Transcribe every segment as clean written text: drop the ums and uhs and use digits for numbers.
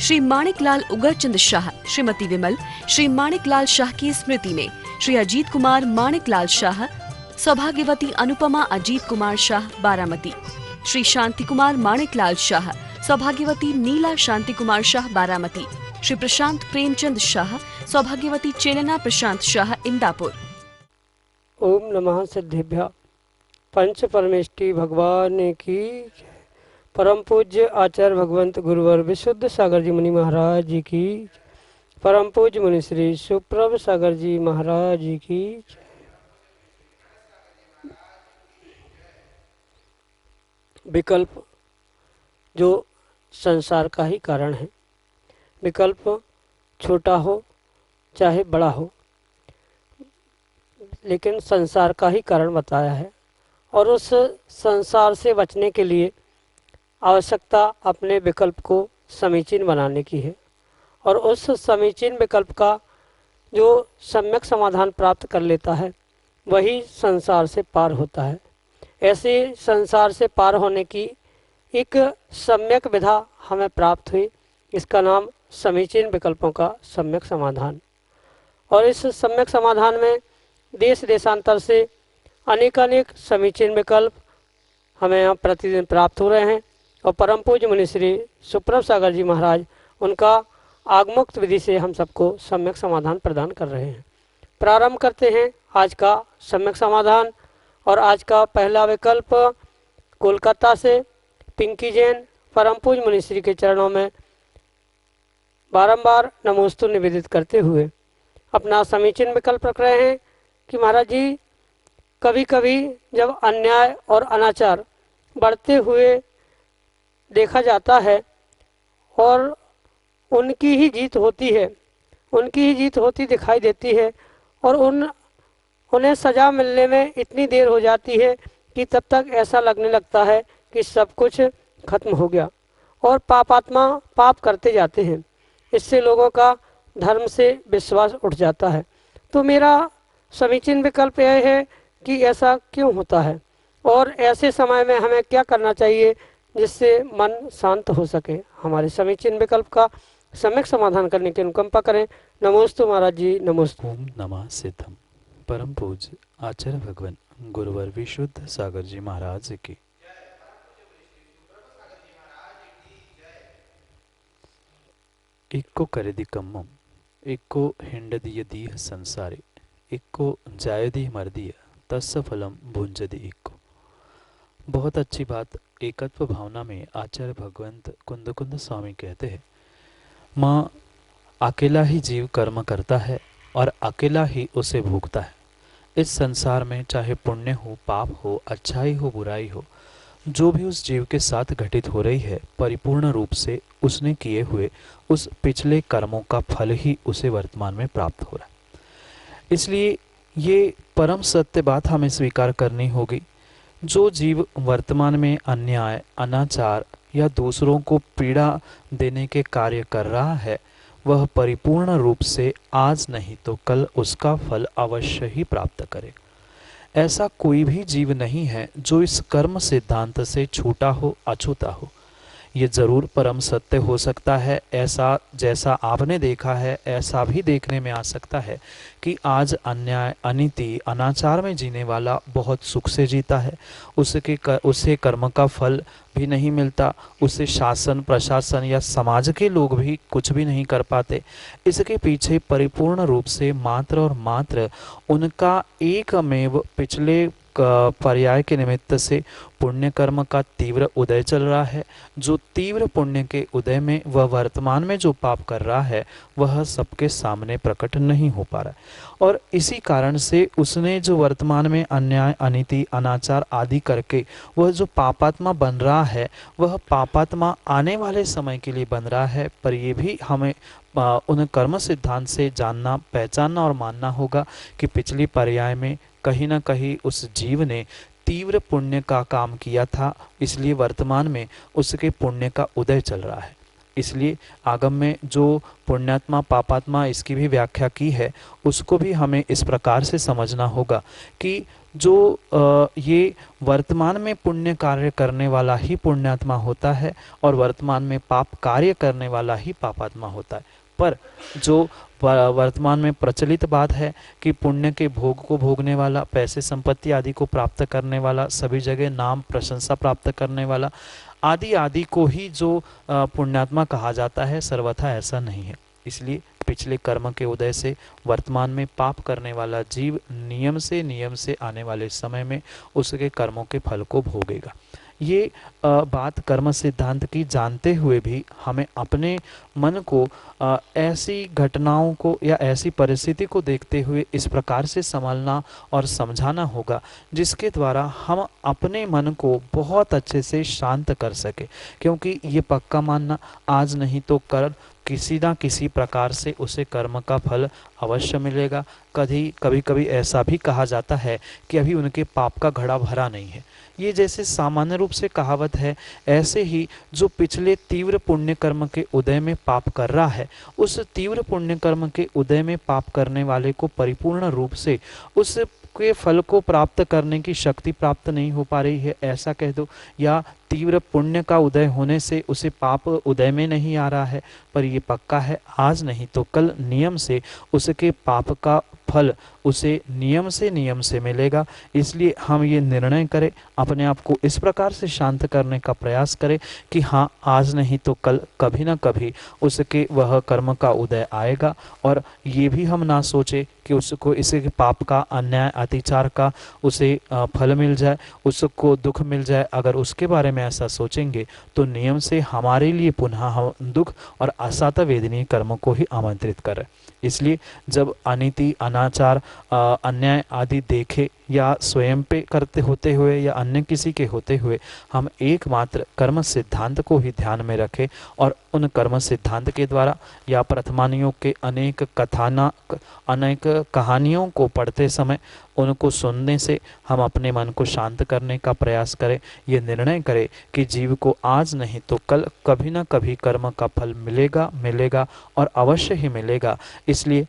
श्री माणिकलाल उगरचंद शाह, श्रीमती विमल, श्री माणिकलाल शाह की स्मृति में श्री अजीत कुमार माणिकलाल शाह, सौभाग्यवती अनुपमा अजीत कुमार शाह बारामती, श्री शांति कुमार माणिकलाल शाह, सौभाग्यवती नीला शांति कुमार शाह बारामती, श्री प्रशांत प्रेमचंद शाह, सौभाग्यवती चेलना प्रशांत शाह इंदापुर। ओम नमः सिद्धेभ्य। पंच परमेष्टि भगवान की जय। परम पूज्य आचार्य भगवंत गुरुवर विशुद्ध सागर जी मुनि महाराज जी की जय। परम पूज्य मुनि श्री सुप्रभ सागर जी महाराज जी की जय। विकल्प जो संसार का ही कारण है। विकल्प छोटा हो चाहे बड़ा हो, लेकिन संसार का ही कारण बताया है। और उस संसार से बचने के लिए आवश्यकता अपने विकल्प को समीचीन बनाने की है। और उस समीचीन विकल्प का जो सम्यक समाधान प्राप्त कर लेता है वही संसार से पार होता है। ऐसे संसार से पार होने की एक सम्यक विधा हमें प्राप्त हुई। इसका नाम समीचीन विकल्पों का सम्यक समाधान। और इस सम्यक समाधान में देश देशांतर से अनेक समीचीन विकल्प हमें यहाँ प्रतिदिन प्राप्त हो रहे हैं। और परम पूज्य मुनि श्री सुप्रभ सागर जी महाराज उनका आगमुक्त विधि से हम सबको सम्यक समाधान प्रदान कर रहे हैं। प्रारंभ करते हैं आज का सम्यक समाधान। और आज का पहला विकल्प कोलकाता से पिंकी जैन परम पूज्य मुनि श्री के चरणों में बारंबार नमोस्तु निवेदित करते हुए अपना समीचीन विकल्प रख रहे हैं कि महाराज जी, कभी कभी जब अन्याय और अनाचार बढ़ते हुए देखा जाता है और उनकी ही जीत होती है, उनकी ही जीत होती दिखाई देती है और उन्हें सज़ा मिलने में इतनी देर हो जाती है कि तब तक ऐसा लगने लगता है कि सब कुछ खत्म हो गया और पापात्मा पाप करते जाते हैं। इससे लोगों का धर्म से विश्वास उठ जाता है। तो मेरा समीचीन विकल्प यह है कि ऐसा क्यों होता है और ऐसे समय में हमें क्या करना चाहिए जिससे मन शांत हो सके। हमारे समीचीन विकल्प का सम्यक समाधान करने की अनुकंपा करें। नमोस्तु महाराज जी, नमोस्तु। ओम नमः सिद्धम। परम पूज्य आचार्य भगवान गुरुवर विशुद्ध सागर जी महाराज की। इक्को करेदि कम्मम, इक्को हिंडदीय दीह संसारे, इक्को जायदी मर्दीय तस्य फलम भुंजदि इक्को। बहुत अच्छी बात एकत्व भावना में आचार्य भगवंत कुंद कुंद स्वामी कहते हैं, माँ अकेला ही जीव कर्म करता है और अकेला ही उसे भोगता है। इस संसार में चाहे पुण्य हो, पाप हो, अच्छाई हो, बुराई हो, जो भी उस जीव के साथ घटित हो रही है, परिपूर्ण रूप से उसने किए हुए उस पिछले कर्मों का फल ही उसे वर्तमान में प्राप्त हो रहा है। इसलिए ये परम सत्य बात हमें स्वीकार करनी होगी। जो जीव वर्तमान में अन्याय, अनाचार या दूसरों को पीड़ा देने के कार्य कर रहा है, वह परिपूर्ण रूप से आज नहीं तो कल उसका फल अवश्य ही प्राप्त करेगा। ऐसा कोई भी जीव नहीं है जो इस कर्म सिद्धांत से छूटा हो, अछूता हो। ये जरूर परम सत्य हो सकता है। ऐसा जैसा आपने देखा है ऐसा भी देखने में आ सकता है कि आज अन्याय, अनीति, अनाचार में जीने वाला बहुत सुख से जीता है, उसे कर्म का फल भी नहीं मिलता, उसे शासन, प्रशासन या समाज के लोग भी कुछ भी नहीं कर पाते। इसके पीछे परिपूर्ण रूप से मात्र और मात्र उनका एकमेव पिछले पर्याय के निमित्त से पुण्य कर्म का तीव्र उदय चल रहा है। जो तीव्र पुण्य के उदय में वह वर्तमान में जो पाप कर रहा है वह सबके सामने प्रकट नहीं हो पा रहा है। और इसी कारण से उसने जो वर्तमान में अन्याय, अनीति, अनाचार आदि करके वह जो पापात्मा बन रहा है, वह पापात्मा आने वाले समय के लिए बन रहा है। पर ये भी हमें उन कर्म सिद्धांत से जानना, पहचानना और मानना होगा कि पिछली पर्याय में कहीं ना कहीं उस जीव ने तीव्र पुण्य का काम किया था, इसलिए वर्तमान में उसके पुण्य का उदय चल रहा है। इसलिए आगम में जो पुण्यात्मा पापात्मा इसकी भी व्याख्या की है, उसको भी हमें इस प्रकार से समझना होगा कि जो ये वर्तमान में पुण्य कार्य करने वाला ही पुण्यात्मा होता है और वर्तमान में पाप कार्य करने वाला ही पापात्मा होता है। पर जो वर्तमान में प्रचलित बात है कि पुण्य के भोग को भोगने वाला, पैसे संपत्ति आदि को प्राप्त करने वाला, सभी जगह नाम प्रशंसा प्राप्त करने वाला आदि आदि को ही जो पुण्यात्मा कहा जाता है, सर्वथा ऐसा नहीं है। इसलिए पिछले कर्म के उदय से वर्तमान में पाप करने वाला जीव नियम से आने वाले समय में उसके कर्मों के फल को भोगेगा। ये बात कर्म सिद्धांत की जानते हुए भी हमें अपने मन को ऐसी घटनाओं को या ऐसी परिस्थिति को देखते हुए इस प्रकार से संभालना और समझाना होगा जिसके द्वारा हम अपने मन को बहुत अच्छे से शांत कर सके। क्योंकि ये पक्का मानना, आज नहीं तो कल किसी ना किसी प्रकार से उसे कर्म का फल अवश्य मिलेगा। कभी कभी ऐसा भी कहा जाता है कि अभी उनके पाप का घड़ा भरा नहीं है। ये जैसे सामान्य रूप से कहावत है, ऐसे ही जो पिछले तीव्र पुण्य कर्म के उदय में पाप कर रहा है, उस तीव्र पुण्य कर्म के उदय में पाप करने वाले को परिपूर्ण रूप से उस के फल को प्राप्त करने की शक्ति प्राप्त नहीं हो पा रही है, ऐसा कह दो, या तीव्र पुण्य का उदय होने से उसे पाप उदय में नहीं आ रहा है। पर ये पक्का है, आज नहीं तो कल नियम से उसके पाप का फल उसे नियम से मिलेगा। इसलिए हम ये निर्णय करें, अपने आप को इस प्रकार से शांत करने का प्रयास करें कि हाँ, आज नहीं तो कल कभी ना कभी उसके वह कर्म का उदय आएगा। और ये भी हम ना सोचे कि उसको इसे पाप का, अन्याय अत्याचार का उसे फल मिल जाए, उसको दुख मिल जाए। अगर उसके बारे में ऐसा सोचेंगे तो नियम से हमारे लिए पुनः हम दुख और असात वेदनीय कर्म को ही आमंत्रित करें। इसलिए जब अनीति, अनाचार, अन्याय आदि देखे या स्वयं पे करते होते हुए या अन्य किसी के होते हुए, हम एकमात्र कर्म सिद्धांत को ही ध्यान में रखें और उन कर्म सिद्धांत के द्वारा या प्रथमानियों के अनेक कहानियों को पढ़ते समय उनको सुनने से हम अपने मन को शांत करने का प्रयास करें। ये निर्णय करें कि जीव को आज नहीं तो कल कभी ना कभी कर्म का फल मिलेगा और अवश्य ही मिलेगा। इसलिए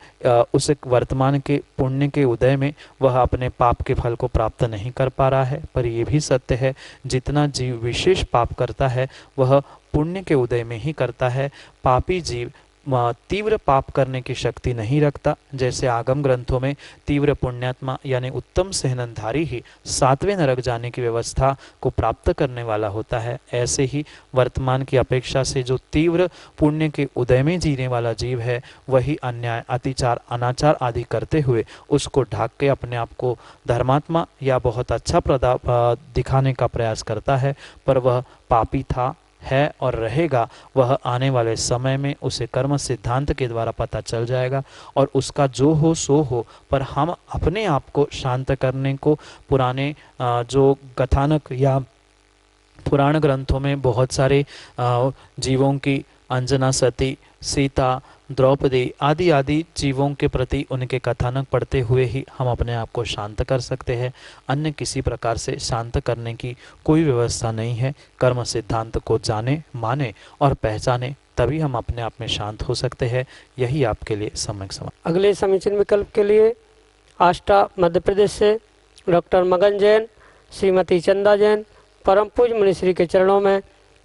उस वर्तमान के पुण्य के उदय में वह अपने पाप के फल को प्राप्त नहीं कर पा रहा है। पर यह भी सत्य है, जितना जीव विशेष पाप करता है वह पुण्य के उदय में ही करता है। पापी जीव तीव्र पाप करने की शक्ति नहीं रखता। जैसे आगम ग्रंथों में तीव्र पुण्यात्मा यानी उत्तम सहनधारी ही 7वें नरक जाने की व्यवस्था को प्राप्त करने वाला होता है, ऐसे ही वर्तमान की अपेक्षा से जो तीव्र पुण्य के उदय में जीने वाला जीव है, वही अन्याय, अत्याचार, अनाचार आदि करते हुए उसको ढाक के अपने आप को धर्मात्मा या बहुत अच्छा दिखाने का प्रयास करता है। पर वह पापी था, है और रहेगा। वह आने वाले समय में उसे कर्म सिद्धांत के द्वारा पता चल जाएगा और उसका जो हो सो हो। पर हम अपने आप को शांत करने को पुराने जो कथानक या पुराण ग्रंथों में बहुत सारे जीवों की, अंजना सती, सीता, द्रौपदी आदि आदि जीवों के प्रति उनके कथानक पढ़ते हुए ही हम अपने आप को शांत कर सकते हैं। अन्य किसी प्रकार से शांत करने की कोई व्यवस्था नहीं है। कर्म सिद्धांत को जाने, माने और पहचाने, तभी हम अपने आप में शांत हो सकते हैं। यही आपके लिए सम्यक समाज। अगले समीचीन विकल्प के लिए आष्टा मध्य प्रदेश से डॉक्टर मगन जैन, श्रीमती चंदा जैन परम पूज्य मुनिश्री के चरणों में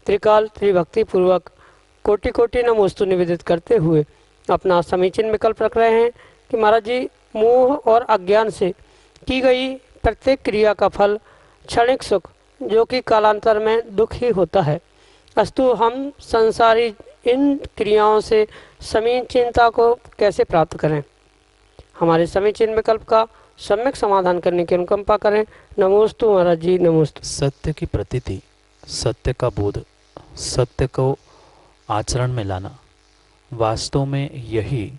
त्रिकाल त्रिभक्ति पूर्वक कोटि कोटि नमोस्तु निवेदित करते हुए अपना समीचीन विकल्प रख रहे हैं कि महाराज जी, मोह और अज्ञान से की गई प्रत्येक क्रिया का फल क्षणिक सुख, जो कि कालांतर में दुख ही होता है। अस्तु हम संसारी इन क्रियाओं से समीचीनता को कैसे प्राप्त करें? हमारे समीचीन विकल्प का सम्यक समाधान करने की अनुकंपा करें। नमोस्तु महाराज जी, नमोस्तु। सत्य की प्रतीति, सत्य का बोध, सत्य को आचरण में लाना, वास्तव में यही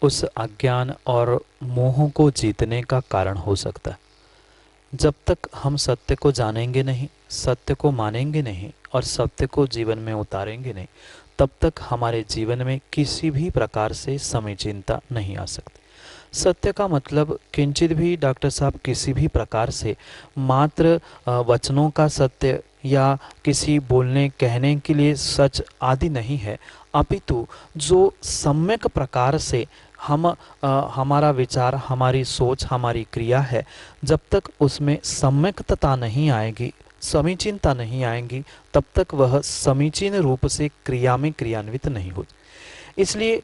उस अज्ञान और मोह को जीतने का कारण हो सकता है। जब तक हम सत्य को जानेंगे नहीं, सत्य को मानेंगे नहीं और सत्य को जीवन में उतारेंगे नहीं, तब तक हमारे जीवन में किसी भी प्रकार से समीचीनता नहीं आ सकती। सत्य का मतलब किंचित भी डॉक्टर साहब किसी भी प्रकार से मात्र वचनों का सत्य या किसी बोलने कहने के लिए सच आदि नहीं है, अपितु जो सम्यक प्रकार से हमारा विचार, हमारी सोच, हमारी क्रिया है, जब तक उसमें सम्यकता नहीं आएगी, समीचीनता नहीं आएगी, तब तक वह समीचीन रूप से क्रिया में क्रियान्वित नहीं होती। इसलिए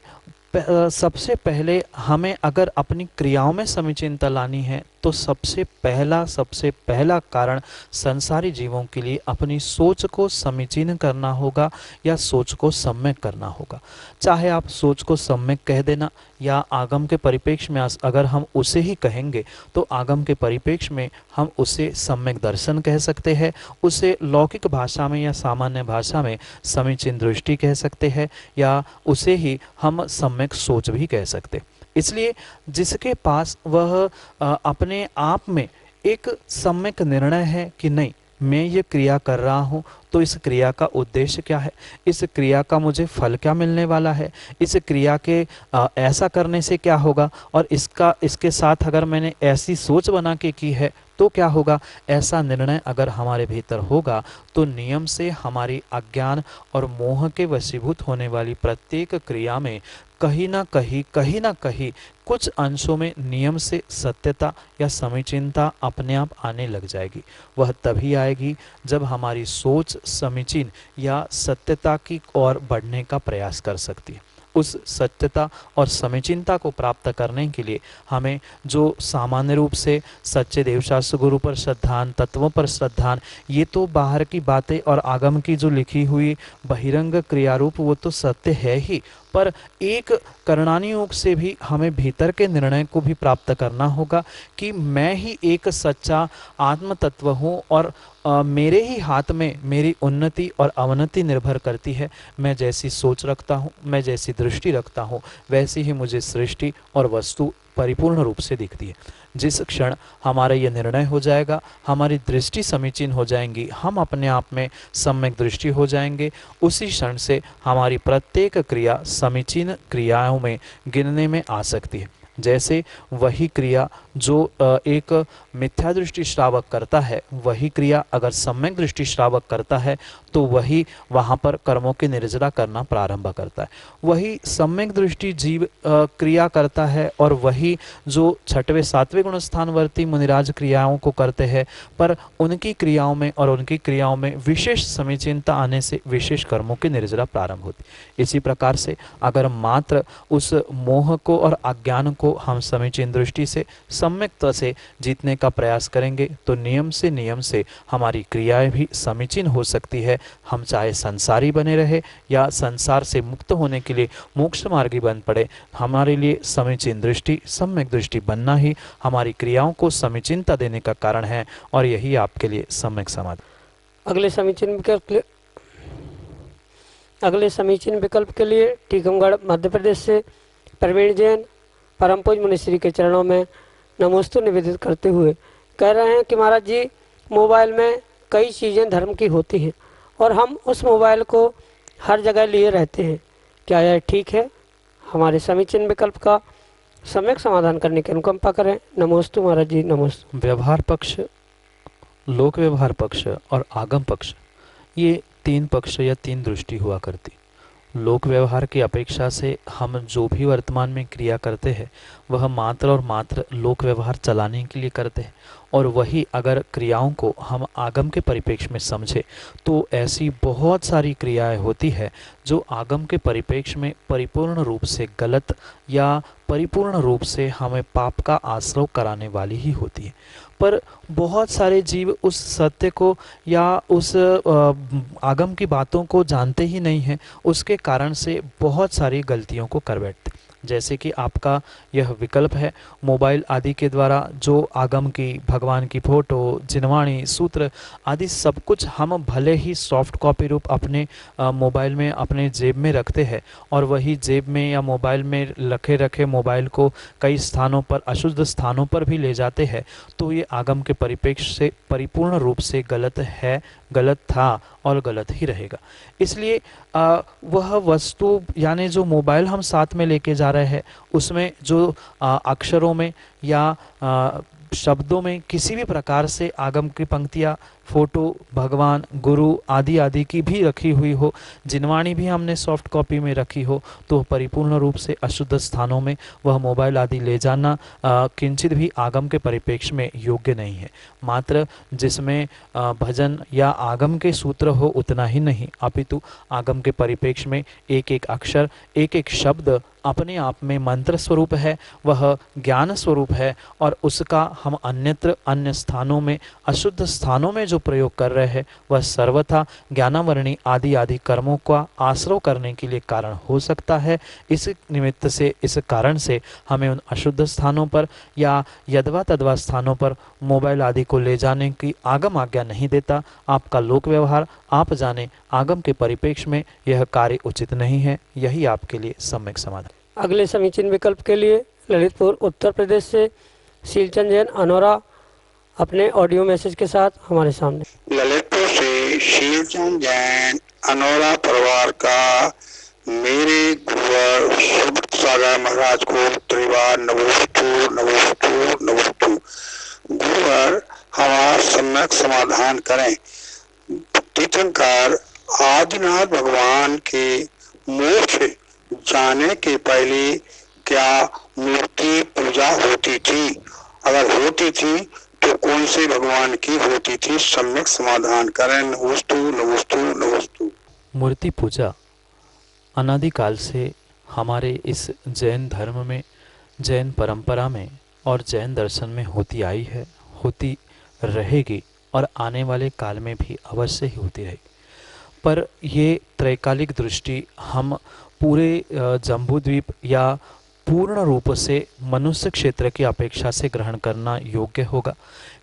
सबसे पहले हमें अगर अपनी क्रियाओं में समीचीनता लानी है तो सबसे पहला कारण संसारी जीवों के लिए अपनी सोच को समीचीन करना होगा या सोच को सम्यक करना होगा। चाहे आप सोच को सम्यक कह देना या आगम के परिप्रेक्ष्य में अगर हम उसे ही कहेंगे तो आगम के परिप्रेक्ष्य में हम उसे सम्यक दर्शन कह सकते हैं, उसे लौकिक भाषा में या सामान्य भाषा में समीचीन दृष्टि कह सकते हैं, या उसे ही हम सम्यक सोच भी कह सकते। इसलिए जिसके पास वह अपने आप में एक सम्यक निर्णय है कि नहीं, मैं ये क्रिया कर रहा हूँ तो इस क्रिया का उद्देश्य क्या है, इस क्रिया का मुझे फल क्या मिलने वाला है, इस क्रिया के ऐसा करने से क्या होगा, और इसके साथ अगर मैंने ऐसी सोच बना के की है तो क्या होगा, ऐसा निर्णय अगर हमारे भीतर होगा तो नियम से हमारी अज्ञान और मोह के वशीभूत होने वाली प्रत्येक क्रिया में कहीं ना कहीं कुछ अंशों में नियम से सत्यता या समीचीनता अपने आप आने लग जाएगी। वह तभी आएगी जब हमारी सोच समीचीन या सत्यता की ओर बढ़ने का प्रयास कर सकती है। उस सत्यता और समीचीनता को प्राप्त करने के लिए हमें जो सामान्य रूप से सच्चे देवशास्त्र गुरु पर श्रद्धान, तत्वों पर श्रद्धान, ये तो बाहर की बातें और आगम की जो लिखी हुई बहिरंग क्रियारूप वो तो सत्य है ही, पर एक करणानी योग से भी हमें भीतर के निर्णय को भी प्राप्त करना होगा कि मैं ही एक सच्चा आत्म तत्व हूँ और मेरे ही हाथ में मेरी उन्नति और अवनति निर्भर करती है। मैं जैसी सोच रखता हूँ, मैं जैसी दृष्टि रखता हूँ, वैसी ही मुझे सृष्टि और वस्तु परिपूर्ण रूप से दिखती है। जिस क्षण हमारा यह निर्णय हो जाएगा, हमारी दृष्टि समीचीन हो जाएंगी, हम अपने आप में सम्यक दृष्टि हो जाएंगे, उसी क्षण से हमारी प्रत्येक क्रिया समीचीन क्रियाओं में गिनने में आ सकती है। जैसे वही क्रिया जो एक मिथ्या दृष्टि श्रावक करता है, वही क्रिया अगर सम्यक दृष्टि श्रावक करता है तो वही वहाँ पर कर्मों की निर्जरा करना प्रारंभ करता है। वही सम्यक दृष्टि जीव क्रिया करता है और वही जो छठवें सातवें गुण स्थानवर्ती मुनिराज क्रियाओं को करते हैं, पर उनकी क्रियाओं में और उनकी क्रियाओं में विशेष समीचीनता आने से विशेष कर्मों की निर्जरा प्रारंभ होती। इसी प्रकार से अगर मात्र उस मोह को और अज्ञान को हम समीचीन दृष्टि से सम्यकता से जीतने का प्रयास करेंगे तो नियम से हमारी क्रियाएं भी समीचीन हो सकती है। हम चाहे संसारी बने रहे या संसार से मुक्त होने के लिए मोक्ष मार्गी बन पड़े, हमारे लिए समीचीन दृष्टि, सम्यक दृष्टि बनना ही हमारी क्रियाओं को समीचीनता देने का कारण है और यही आपके लिए सम्यक समाधान। अगले समीचीन विकल्प के लिए टीकमगढ़ मध्य प्रदेश से प्रवीण जैन परम पूज्य मुनिश्री के चरणों में नमोस्तु निवेदित करते हुए कह रहे हैं कि महाराज जी, मोबाइल में कई चीज़ें धर्म की होती हैं और हम उस मोबाइल को हर जगह लिए रहते हैं, क्या यह ठीक है? हमारे समीचीन विकल्प का सम्यक समाधान करने की अनुकंपा करें। नमोस्तु महाराज जी, नमोस्तु। व्यवहार पक्ष, लोक व्यवहार पक्ष और आगम पक्ष, ये तीन पक्ष या तीन दृष्टि हुआ करती। लोक व्यवहार की अपेक्षा से हम जो भी वर्तमान में क्रिया करते हैं वह मात्र और मात्र लोक व्यवहार चलाने के लिए करते हैं, और वही अगर क्रियाओं को हम आगम के परिप्रेक्ष्य में समझे तो ऐसी बहुत सारी क्रियाएं होती है जो आगम के परिप्रेक्ष्य में परिपूर्ण रूप से गलत या परिपूर्ण रूप से हमें पाप का आश्रय कराने वाली ही होती है। पर बहुत सारे जीव उस सत्य को या उस आगम की बातों को जानते ही नहीं हैं, उसके कारण से बहुत सारी गलतियों को कर बैठते। जैसे कि आपका यह विकल्प है, मोबाइल आदि के द्वारा जो आगम की, भगवान की फोटो, जिनवाणी, सूत्र आदि सब कुछ हम भले ही सॉफ्ट कॉपी रूप अपने मोबाइल में अपने जेब में रखते हैं और वही जेब में या मोबाइल में रखे मोबाइल को कई स्थानों पर, अशुद्ध स्थानों पर भी ले जाते हैं, तो ये आगम के परिप्रेक्ष्य से परिपूर्ण रूप से गलत है, गलत था और गलत ही रहेगा। इसलिए वह वस्तु यानी जो मोबाइल हम साथ में लेके जा रहे हैं उसमें जो अक्षरों में या शब्दों में किसी भी प्रकार से आगम की पंक्तियाँ, फोटो, भगवान, गुरु आदि आदि की भी रखी हुई हो, जिनवाणी भी हमने सॉफ्ट कॉपी में रखी हो, तो परिपूर्ण रूप से अशुद्ध स्थानों में वह मोबाइल आदि ले जाना किंचित भी आगम के परिप्रेक्ष्य में योग्य नहीं है। मात्र जिसमें भजन या आगम के सूत्र हो उतना ही नहीं, अपितु आगम के परिप्रेक्ष्य में एक एक अक्षर, एक एक शब्द अपने आप में मंत्र स्वरूप है, वह ज्ञान स्वरूप है, और उसका हम अन्यत्र अन्य स्थानों में, अशुद्ध स्थानों में जो प्रयोग कर रहे हैं वह सर्वथा ज्ञानावरणी आदि आदि कर्मों का आश्रय करने के लिए कारण हो सकता है। इस निमित्त से, इस कारण से हमें उन अशुद्ध स्थानों पर या यदवा तदवा स्थानों पर मोबाइल आदि को ले जाने की आगम आज्ञा नहीं देता। आपका लोक व्यवहार आप जाने, आगम के परिप्रेक्ष्य में यह कार्य उचित नहीं है। यही आपके लिए सम्यक समाधान। अगले समीचीन विकल्प के लिए ललितपुर उत्तर प्रदेश से शीलचंद जैन अनोरा अपने ऑडियो मैसेज के साथ हमारे सामने। ललितपुर से शीलचंद जैन अनोरा परिवार का मेरे गुरुवर सुब्रत सागर महाराज को त्रिवार नमोस्तु नमोस्तु नमोस्तु। गुरुवर हमारा सम्यक समाधान करें। तीर्थंकर आदिनाथ भगवान के मोक्ष जाने के पहले क्या मूर्ति पूजा होती थी? अगर होती थी तो कौन से भगवान की होती थी? सम्यक समाधान करें। नमोस्तु नमोस्तु नमोस्तु। मूर्ति पूजा अनादिकाल से हमारे इस जैन धर्म में, जैन परंपरा में और जैन दर्शन में होती आई है, होती रहेगी और आने वाले काल में भी अवश्य ही होती रहेगी। पर ये त्रैकालिक दृष्टि हम पूरे जम्बूद्वीप या पूर्ण रूप से मनुष्य क्षेत्र की अपेक्षा से ग्रहण करना योग्य होगा,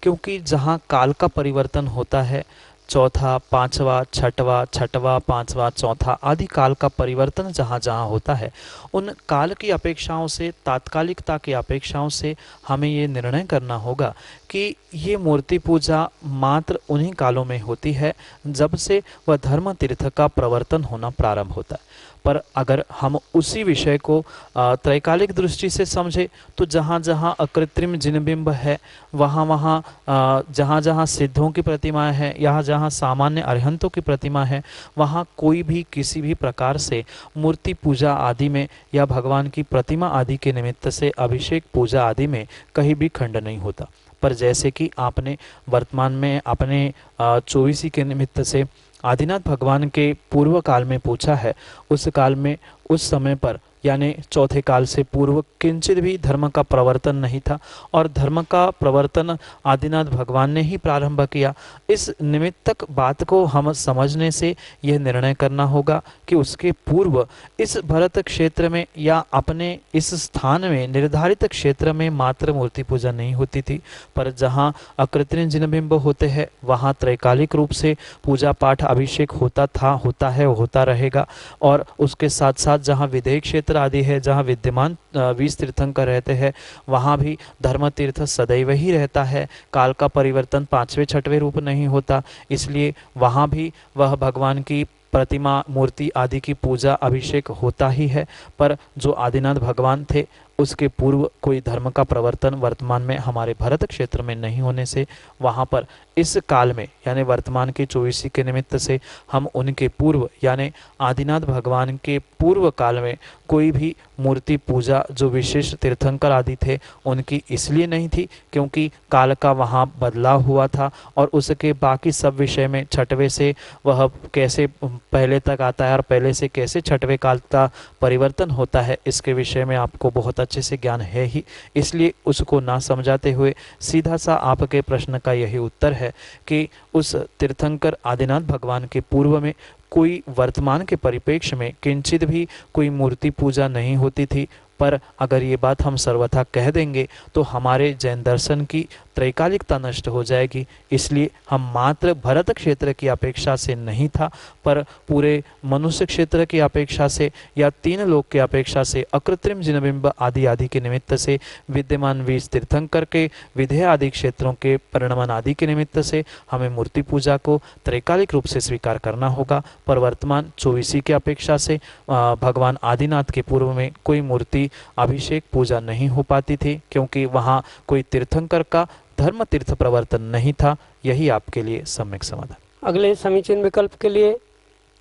क्योंकि जहाँ काल का परिवर्तन होता है, चौथा, पांचवा, छठवा, पांचवा, चौथा आदि काल का परिवर्तन जहाँ जहाँ होता है, उन काल की अपेक्षाओं से, तात्कालिकता की अपेक्षाओं से हमें ये निर्णय करना होगा कि ये मूर्ति पूजा मात्र उन्हीं कालों में होती है जब से वह धर्म तीर्थ का प्रवर्तन होना प्रारंभ होता है। पर अगर हम उसी विषय को त्रैकालिक दृष्टि से समझे तो जहाँ जहाँ अकृत्रिम जिनबिंब है, वहाँ जहाँ जहाँ सिद्धों की प्रतिमा है, यहाँ जहाँ सामान्य अरहंतों की प्रतिमा है, वहाँ कोई भी किसी भी प्रकार से मूर्ति पूजा आदि में या भगवान की प्रतिमा आदि के निमित्त से अभिषेक पूजा आदि में कहीं भी खंड नहीं होता। पर जैसे कि आपने वर्तमान में अपने 24 के निमित्त से आदिनाथ भगवान के पूर्व काल में पूछा है, उस काल में, उस समय पर यानी चौथे काल से पूर्व किंचित भी धर्म का प्रवर्तन नहीं था और धर्म का प्रवर्तन आदिनाथ भगवान ने ही प्रारंभ किया। इस निमित्तक बात को हम समझने से यह निर्णय करना होगा कि उसके पूर्व इस भरत क्षेत्र में या अपने इस स्थान में निर्धारित क्षेत्र में मात्र मूर्ति पूजा नहीं होती थी, पर जहाँ अकृत्रिम जिनबिंब होते हैं वहाँ त्रैकालिक रूप से पूजा पाठ अभिषेक होता था, होता है, होता रहेगा। और उसके साथ साथ जहाँ विदेह क्षेत्र आदि है, जहाँ विद्यमान 20 तीर्थंकर रहते हैं, वहाँ भी धर्म तीर्थ सदैव ही रहता है। काल का परिवर्तन 5वें 6वें रूप नहीं होता, इसलिए वहाँ भी वह भगवान की प्रतिमा, मूर्ति आदि की पूजा अभिषेक होता ही है। पर जो आदिनाथ भगवान थे उसके पूर्व कोई धर्म का प्रवर्तन वर्तमान में हमारे भरत क्षेत्र में नहीं होने से वहाँ पर इस काल में यानी वर्तमान के 24 के निमित्त से हम उनके पूर्व यानी आदिनाथ भगवान के पूर्व काल में कोई भी मूर्ति पूजा जो विशेष तीर्थंकर आदि थे उनकी इसलिए नहीं थी क्योंकि काल का वहाँ बदलाव हुआ था। और उसके बाकी सब विषय में 6वें से वह कैसे पहले तक आता है और पहले से कैसे 6वें काल का परिवर्तन होता है, इसके विषय में आपको बहुत अच्छे से ज्ञान है ही, इसलिए उसको ना समझाते हुए सीधा सा आपके प्रश्न का यही उत्तर है कि उस तीर्थंकर आदिनाथ भगवान के पूर्व में कोई वर्तमान के परिप्रेक्ष्य में किंचित भी कोई मूर्ति पूजा नहीं होती थी। पर अगर ये बात हम सर्वथा कह देंगे तो हमारे जैन दर्शन की त्रैकालिकता नष्ट हो जाएगी। इसलिए हम मात्र भरत क्षेत्र की अपेक्षा से नहीं था, पर पूरे मनुष्य क्षेत्र की अपेक्षा से या 3 लोक की अपेक्षा से अकृत्रिम जिनबिंब आदि आदि के निमित्त से विद्यमान 20 तीर्थंकर के विधेय आदि क्षेत्रों के परिणमन आदि के निमित्त से हमें मूर्ति पूजा को त्रैकालिक रूप से स्वीकार करना होगा। पर वर्तमान 24 की अपेक्षा से भगवान आदिनाथ के पूर्व में कोई मूर्ति अभिषेक पूजा नहीं हो पाती थी क्योंकि वहाँ कोई तीर्थंकर का धर्म तीर्थ प्रवर्तन नहीं था, यही आपके लिए सम्यक समाधान। अगले समीचीन विकल्प के लिए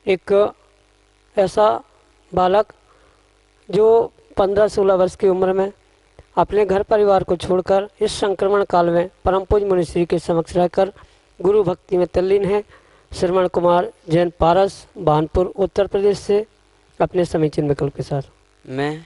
एक ऐसा बालक जो 15-16 वर्ष की उम्र में अपने घर परिवार को छोड़कर इस संक्रमण काल में परम पूज्य मुनिश्री के समक्ष रहकर गुरु भक्ति में तल्लीन है, श्रवण कुमार जैन पारस, बानपुर, उत्तर प्रदेश से अपने समीचीन विकल्प के साथ। मैं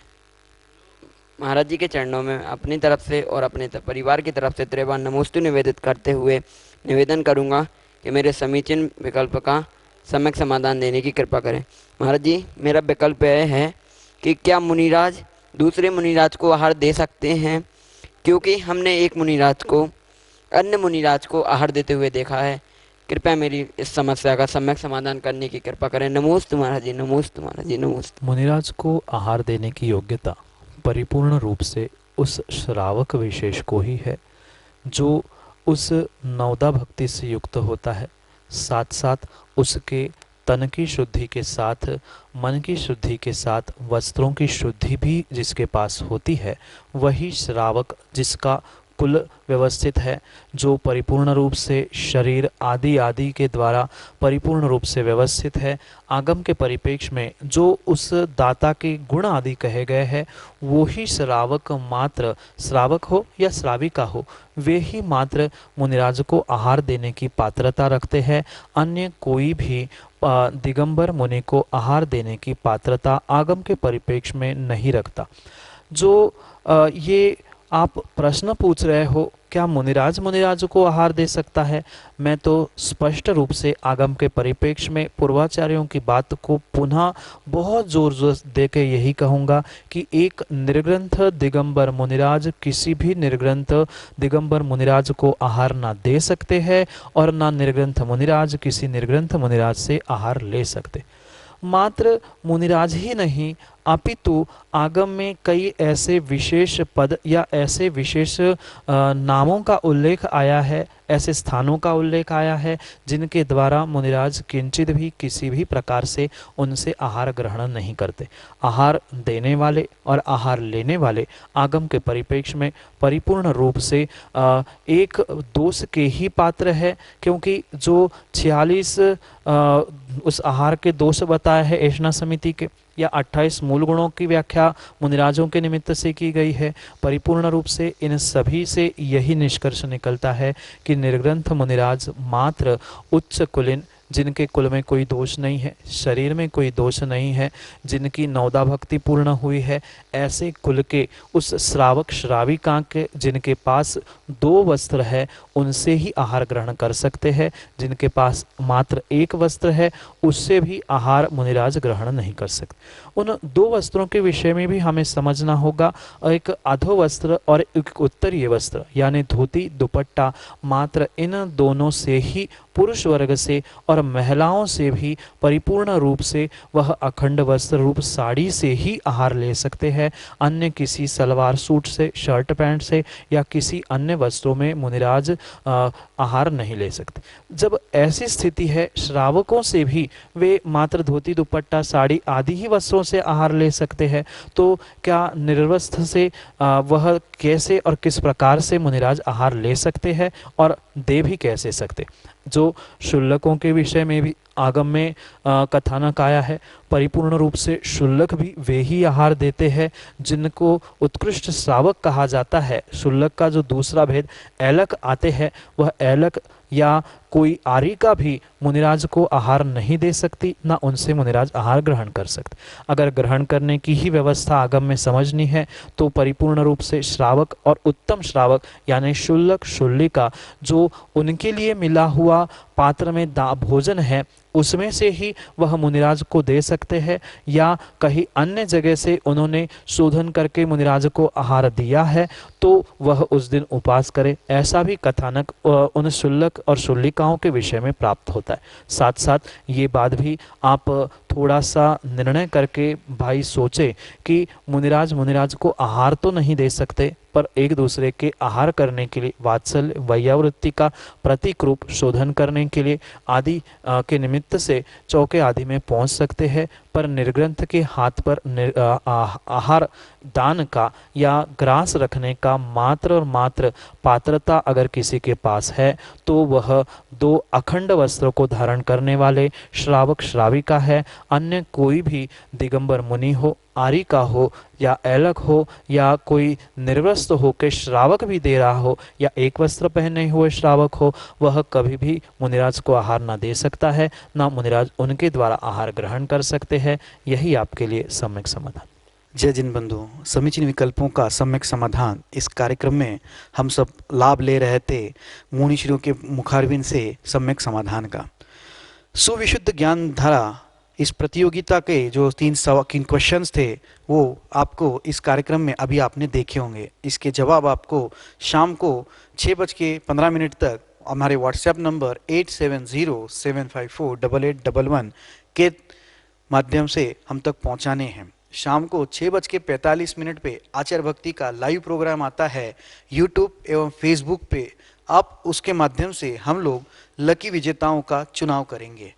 महाराज जी के चरणों में अपनी तरफ से और अपने परिवार की तरफ से त्रिवार नमोस्तु निवेदित करते हुए निवेदन करूंगा कि मेरे समीचीन विकल्प का सम्यक समाधान देने की कृपा करें। महाराज जी, मेरा विकल्प यह है कि क्या मुनिराज दूसरे मुनिराज को आहार दे सकते हैं, क्योंकि हमने एक मुनिराज को अन्य मुनिराज को आहार देते हुए देखा है। कृपया मेरी इस समस्या का सम्यक समाधान करने की कृपा करें। नमोस्तु महाराज जी, नमोस्तु महाराज जी, नमोस्तु। मुनिराज को आहार देने की योग्यता परिपूर्ण रूप से उस श्रावक विशेष को ही है जो उस नवदा भक्ति से युक्त होता है, साथ साथ उसके तन की शुद्धि के साथ मन की शुद्धि के साथ वस्त्रों की शुद्धि भी जिसके पास होती है, वही श्रावक जिसका कुल व्यवस्थित है, जो परिपूर्ण रूप से शरीर आदि के द्वारा परिपूर्ण रूप से व्यवस्थित है, आगम के परिपेक्ष में जो उस दाता के गुण आदि कहे गए हैं, वो ही श्रावक मात्र, श्रावक हो या श्राविका हो, वे ही मात्र मुनिराज को आहार देने की पात्रता रखते हैं। अन्य कोई भी दिगंबर मुनि को आहार देने की पात्रता आगम के परिपेक्ष में नहीं रखता। जो ये आप प्रश्न पूछ रहे हो, क्या मुनिराज को आहार दे सकता है, मैं तो स्पष्ट रूप से आगम के परिपेक्ष में पूर्वाचार्यों की बात को पुनः बहुत जोर दे के यही कहूँगा कि एक निर्ग्रंथ दिगंबर मुनिराज किसी भी निर्ग्रंथ दिगंबर मुनिराज को आहार ना दे सकते हैं और ना निर्ग्रंथ मुनिराज किसी निर्ग्रंथ मुनिराज से आहार ले सकते। मात्र मुनिराज ही नहीं अपितु आगम में कई ऐसे विशेष पद या ऐसे विशेष नामों का उल्लेख आया है, ऐसे स्थानों का उल्लेख आया है जिनके द्वारा मुनिराज किंचित भी किसी भी प्रकार से उनसे आहार ग्रहण नहीं करते। आहार देने वाले और आहार लेने वाले आगम के परिप्रेक्ष्य में परिपूर्ण रूप से एक दोष के ही पात्र है, क्योंकि जो 46 उस आहार के दोष बताए हैं ऐशना समिति के या 28 मूल गुणों की व्याख्या मुनिराजों के निमित्त से की गई है, परिपूर्ण रूप से इन सभी से यही निष्कर्ष निकलता है कि निर्ग्रंथ मुनिराज मात्र उच्च कुलीन, जिनके कुल में कोई दोष नहीं है, शरीर में कोई दोष नहीं है, जिनकी नवदा भक्ति पूर्ण हुई है, ऐसे कुल के उस श्रावक श्राविका के जिनके पास 2 वस्त्र है उनसे ही आहार ग्रहण कर सकते हैं। जिनके पास मात्र 1 वस्त्र है उससे भी आहार मुनिराज ग्रहण नहीं कर सकते। उन 2 वस्त्रों के विषय में भी हमें समझना होगा। एक अधो वस्त्र और एक उत्तरीय वस्त्र यानी धोती दुपट्टा, मात्र इन दोनों से ही पुरुष वर्ग से और महिलाओं से भी परिपूर्ण रूप से वह अखंड वस्त्र रूप साड़ी से ही आहार ले सकते हैं। अन्य किसी सलवार सूट से, शर्ट पैंट से या किसी अन्य वस्त्रों में मुनिराज आहार नहीं ले सकते। जब ऐसी स्थिति है, श्रावकों से भी वे मात्र धोती दुपट्टा साड़ी आदि ही वस्त्रों से आहार ले सकते हैं, तो क्या निर्वस्त्र से वह कैसे और किस प्रकार से मुनिराज आहार ले सकते हैं और दे भी कैसे सकते। जो शुल्लकों के विषय में भी आगम में कथानक आया है, परिपूर्ण रूप से शुल्लक भी वे ही आहार देते हैं जिनको उत्कृष्ट श्रावक कहा जाता है। शुल्लक का जो दूसरा भेद ऐलक आते हैं, वह ऐलक या कोई आरिका भी मुनिराज को आहार नहीं दे सकती, ना उनसे मुनिराज आहार ग्रहण कर सकते। अगर ग्रहण करने की ही व्यवस्था आगम में समझनी है तो परिपूर्ण रूप से श्रावक और उत्तम श्रावक यानी शुल्लक शुल्लिका जो उनके लिए मिला हुआ पात्र में भोजन है उसमें से ही वह मुनिराज को दे सकते हैं, या कहीं अन्य जगह से उन्होंने शोधन करके मुनिराज को आहार दिया है तो वह उस दिन उपवास करे। ऐसा भी कथानक उन शुल्लक और शुल्लिकाओं के विषय में प्राप्त होता है। साथ साथ ये बात भी आप थोड़ा सा निर्णय करके भाई सोचे कि मुनिराज को आहार तो नहीं दे सकते, पर एक दूसरे के आहार करने के लिए वात्सल्य वैयावृत्ति का प्रतीक रूप शोधन करने के लिए आदि के निमित्त से चौके आदि में पहुंच सकते हैं, पर निर्ग्रंथ के हाथ पर आहार दान का या ग्रास रखने का मात्र और मात्र पात्रता अगर किसी के पास है तो वह 2 अखंड वस्त्रों को धारण करने वाले श्रावक श्राविका है। अन्य कोई भी दिगंबर मुनि हो, आर्य का हो या ऐलक हो या कोई निर्वस्त्र हो के श्रावक भी दे रहा हो या एक वस्त्र पहने हुए श्रावक हो, वह कभी भी मुनिराज को आहार ना दे सकता है, ना मुनिराज उनके द्वारा आहार ग्रहण कर सकते हैं। यही आपके लिए सम्यक समाधान। जय जिन बंधु, समीचीन विकल्पों का सम्यक समाधान इस कार्यक्रम में हम सब लाभ ले रहे थे मुनिश्रियों के मुखारविंद से सम्यक समाधान का। सुविशुद्ध ज्ञान धारा इस प्रतियोगिता के जो 3 क्वेश्चंस थे वो आपको इस कार्यक्रम में अभी आपने देखे होंगे। इसके जवाब आपको शाम को 6:15 तक हमारे व्हाट्सएप नंबर 8707548811 के माध्यम से हम तक पहुंचाने हैं। शाम को 6:45 पे आचार्य भक्ति का लाइव प्रोग्राम आता है यूट्यूब एवं फेसबुक पे। आप उसके माध्यम से हम लोग लकी विजेताओं का चुनाव करेंगे।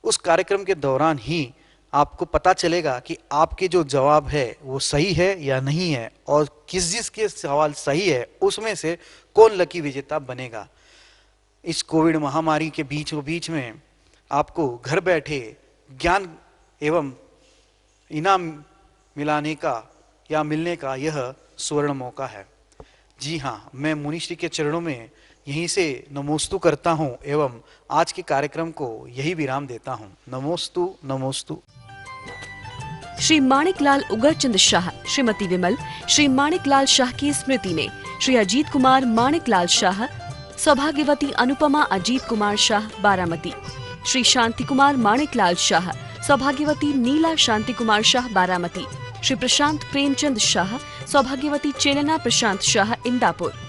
उस कार्यक्रम के दौरान ही आपको पता चलेगा कि आपके जो जवाब है वो सही है या नहीं है, और जिसके सवाल सही है उसमें से कौन लकी विजेता बनेगा। इस कोविड महामारी के बीच में आपको घर बैठे ज्ञान एवं इनाम मिलाने का या मिलने का यह स्वर्ण मौका है। जी हाँ, मैं मुनिश्री के चरणों में यहीं से नमोस्तु करता हूँ एवं आज के कार्यक्रम को यही विराम देता हूँ। नमोस्तु नमोस्तु। श्री माणिकलाल उगरचंद शाह, श्रीमती विमल, श्री माणिकलाल शाह की स्मृति में श्री अजीत कुमार माणिकलाल शाह, सौभाग्यवती अनुपमा अजीत कुमार शाह बारामती, श्री शांति कुमार माणिकलाल शाह, सौभाग्यवती नीला शांति कुमार शाह बारामती, श्री प्रशांत प्रेमचंद शाह, सौभाग्यवती चेलना प्रशांत शाह इंदापुर।